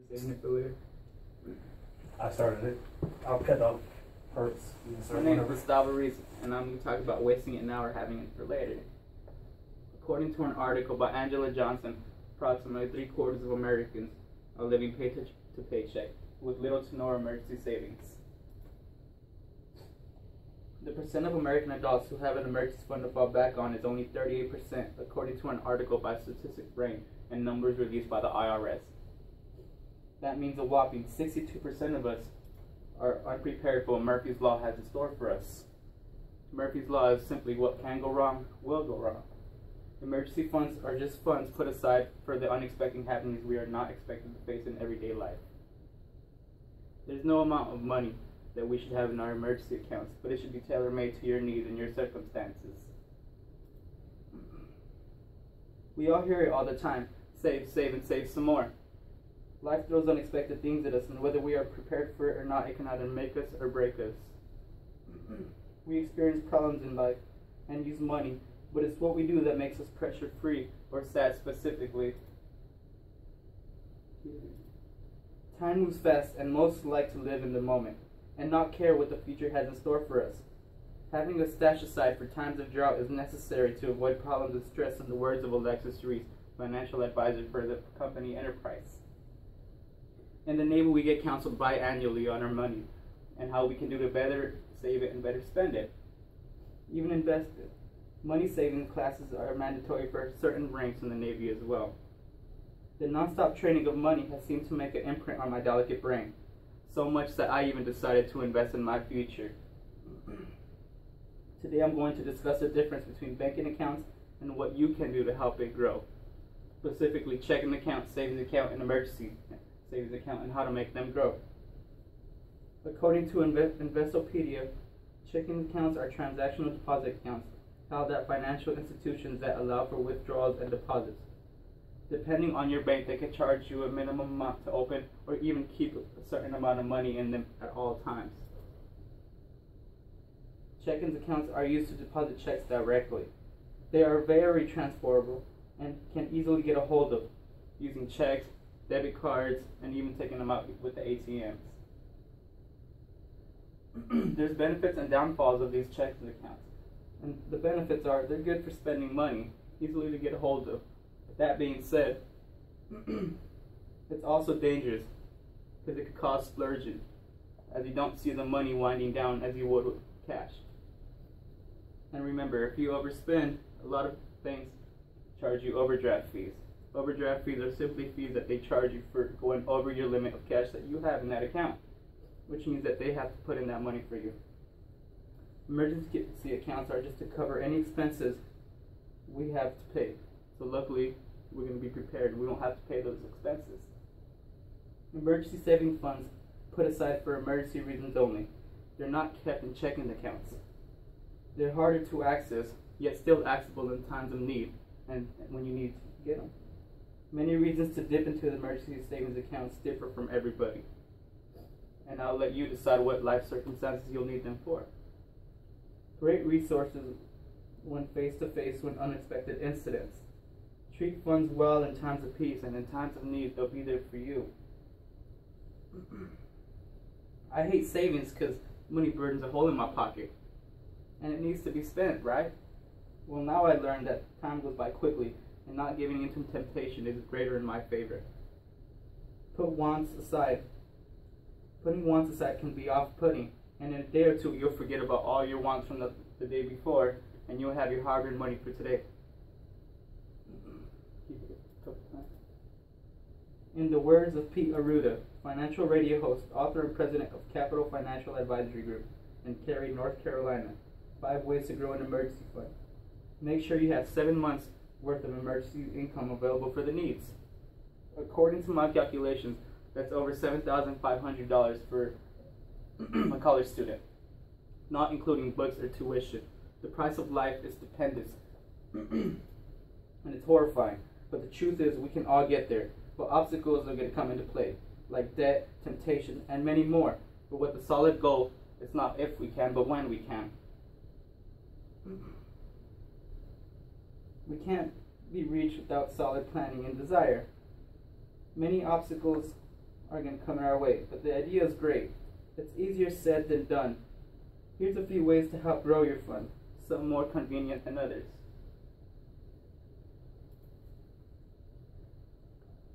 Manipulator. I started it. I'll cut off parts. My name is Ruiz, and I'm going to talk about wasting it now or having it for later. According to an article by Angela Johnson, approximately 3/4 of Americans are living paycheck to paycheck with little to no emergency savings. The percent of American adults who have an emergency fund to fall back on is only 38%, according to an article by Statistics Brain and numbers released by the IRS. That means a whopping 62% of us are unprepared for what Murphy's Law has in store for us. Murphy's Law is simply what can go wrong will go wrong. Emergency funds are just funds put aside for the unexpected happenings we are not expected to face in everyday life. There's no amount of money that we should have in our emergency accounts, but it should be tailor-made to your needs and your circumstances. We all hear it all the time: save, save, and save some more. Life throws unexpected things at us, and whether we are prepared for it or not, it can either make us or break us. We experience problems in life and use money, but it's what we do that makes us pressure-free or sad specifically. Time moves fast, and most like to live in the moment and not care what the future has in store for us. Having a stash aside for times of drought is necessary to avoid problems and stress, in the words of Alexis Ruiz, financial advisor for the company Enterprise. In the Navy, we get counseled biannually on our money and how we can do to better save it and better spend it, even invest it. Money saving classes are mandatory for certain ranks in the Navy as well. The non-stop training of money has seemed to make an imprint on my delicate brain, so much that I even decided to invest in my future. Today I'm going to discuss the difference between banking accounts and what you can do to help it grow. Specifically, checking account, savings account, and emergency savings account, and how to make them grow. According to Investopedia, checking accounts are transactional deposit accounts held at financial institutions that allow for withdrawals and deposits. Depending on your bank, they can charge you a minimum amount to open or even keep a certain amount of money in them at all times. Checking accounts are used to deposit checks directly. They are very transferable and can easily get a hold of using checks, debit cards, and even taking them out with the ATMs. There's benefits and downfalls of these checking accounts. And the benefits are they're good for spending money, easily to get a hold of. That being said, it's also dangerous because it could cause splurging, as you don't see the money winding down as you would with cash. And remember, if you overspend, a lot of banks charge you overdraft fees. Overdraft fees are simply fees that they charge you for going over your limit of cash that you have in that account, which means that they have to put in that money for you. Emergency accounts are just to cover any expenses we have to pay. So luckily, we're going to be prepared. We don't have to pay those expenses. Emergency saving funds put aside for emergency reasons only. They're not kept in checking accounts. They're harder to access, yet still accessible in times of need and when you need to get them. Many reasons to dip into the emergency savings accounts differ from everybody, and I'll let you decide what life circumstances you'll need them for. Great resources when face-to-face with unexpected incidents. Treat funds well in times of peace, and in times of need, they'll be there for you. I hate savings because money burdens a hole in my pocket, and it needs to be spent, right? Well, now I learned that time goes by quickly, and not giving into temptation is greater in my favor. Putting wants aside can be off-putting, and in a day or two you'll forget about all your wants from the day before, and you'll have your hard-earned money for today. In the words of Pete Arruda, financial radio host, author and president of Capital Financial Advisory Group in Cary, North Carolina, 5 ways to grow an emergency fund. Make sure you have 7 months worth of emergency income available for the needs. According to my calculations, that's over $7,500 for a college student, not including books or tuition. The price of life is stupendous, and it's horrifying. But the truth is, we can all get there. But obstacles are going to come into play, like debt, temptation, and many more. But with a solid goal, it's not if we can, but when we can. We can't be reached without solid planning and desire. Many obstacles are going to come our way. But the idea is great. It's easier said than done. Here's a few ways to help grow your fund, some more convenient than others.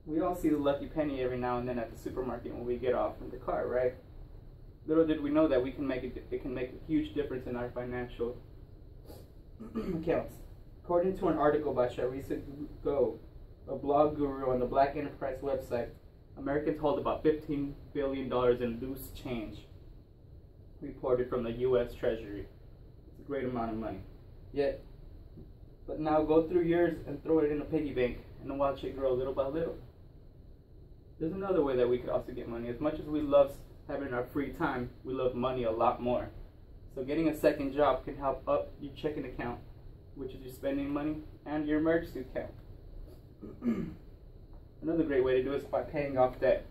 We all see the lucky penny every now and then at the supermarket when we get off from the car, right? Little did we know that it can make a huge difference in our financial accounts. According to an article by Ruiz, a blog guru on the Black Enterprise website, Americans hold about $15 billion in loose change, reported from the U.S. Treasury. It's a great amount of money. But now go through yours and throw it in a piggy bank and watch it grow little by little. There's another way that we could also get money. As much as we love having our free time, we love money a lot more. So getting a second job can help up your checking account, which is your spending money, and your emergency account. Another great way to do it is by paying off debt.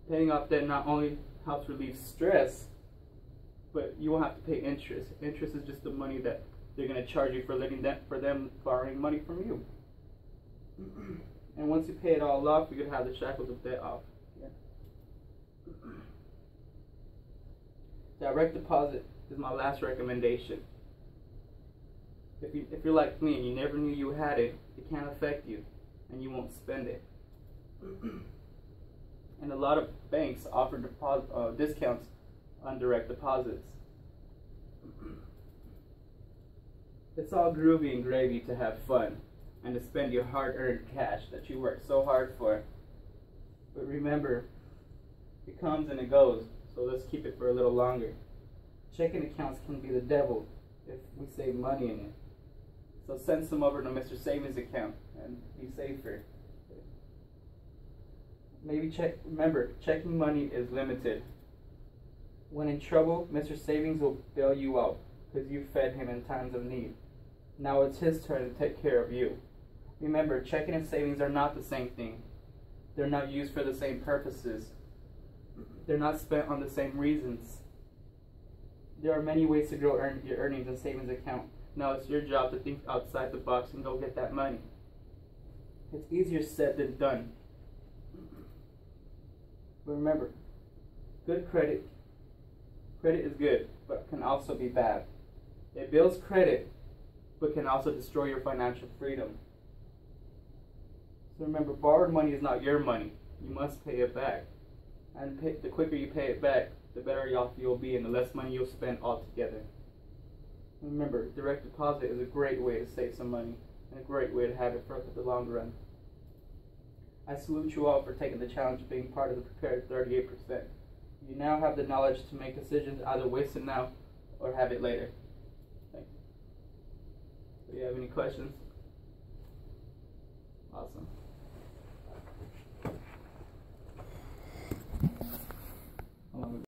Paying off debt not only helps relieve stress, but you won't have to pay interest. Interest is just the money that they're going to charge you for them borrowing money from you. And once you pay it all off, you can have the shackles of debt off. Direct deposit is my last recommendation. If you're like me and you never knew you had it, it can't affect you, and you won't spend it. And a lot of banks offer discounts on direct deposits. It's all groovy and gravy to have fun and to spend your hard-earned cash that you worked so hard for. But remember, it comes and it goes, so let's keep it for a little longer. Checking accounts can be the devil if we save money in it. So send some over to Mr. Savings account and be safer. Remember, checking money is limited. When in trouble, Mr. Savings will bail you out because you fed him in times of need. Now it's his turn to take care of you. Remember, checking and savings are not the same thing. They're not used for the same purposes. They're not spent on the same reasons. There are many ways to grow your earnings and savings account. Now it's your job to think outside the box and go get that money. It's easier said than done. But remember, good credit is good, but can also be bad. It builds credit, but can also destroy your financial freedom. So remember, borrowed money is not your money. You must pay it back. And the quicker you pay it back, the better off you'll be and the less money you'll spend altogether. Remember, direct deposit is a great way to save some money and a great way to have it for the long run. I salute you all for taking the challenge of being part of the prepared 38%. You now have the knowledge to make decisions, either waste it now or have it later. Thank you. Do you have any questions? Awesome.